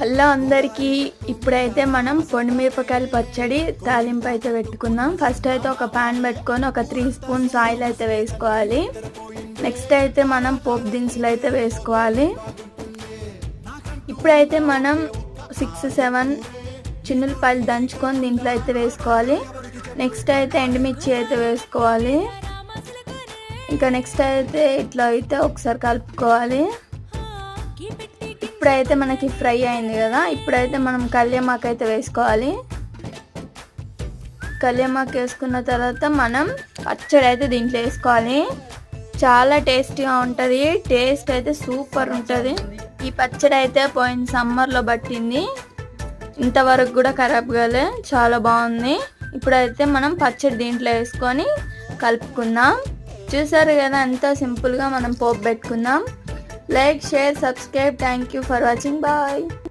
Hello అందరికీ. ఇప్పుడైతే మనం పొడిమిరపకాయల పచ్చడి తాలింపు అయితే పెట్టుకుందాం. ఫస్ట్ అయితే ఒక పాన్ పెట్టుకొని ఒక 3 స్పూన్స్ ఆయిల్ అయితే వేసుకోవాలి. నెక్స్ట్ అయితే మనం పోపు దినుసులు అయితే వేసుకోవాలి. ఇప్పుడైతే మనం 6-7 చిన్నులపాయలు దంచుకొని దీంట్లో అయితే వేసుకోవాలి. నెక్స్ట్ అయితే ఎండుమిర్చి అయితే వేసుకోవాలి. ఇంకా నెక్స్ట్ అయితే ఇట్లా అయితే ఒకసారి కలుపుకోవాలి. ఇప్పుడైతే మనకి ఫ్రై అయింది కదా, ఇప్పుడైతే మనం కళ్యామాకు అయితే వేసుకోవాలి. కళ్యామాకు వేసుకున్న తర్వాత మనం పచ్చడి అయితే దీంట్లో వేసుకోవాలి. చాలా టేస్టీగా ఉంటుంది. టేస్ట్ అయితే సూపర్ ఉంటుంది. ఈ పచ్చడి అయితే పోయిన సమ్మర్లో పట్టింది, ఇంతవరకు కూడా ఖరాబ్ కాలే, చాలా బాగుంది. ఇప్పుడైతే మనం పచ్చడి దీంట్లో వేసుకొని కలుపుకుందాం. చూసారు కదా ఎంతో సింపుల్గా మనం పోపు పెట్టుకుందాం. Like, share, subscribe. Thank you for watching. Bye.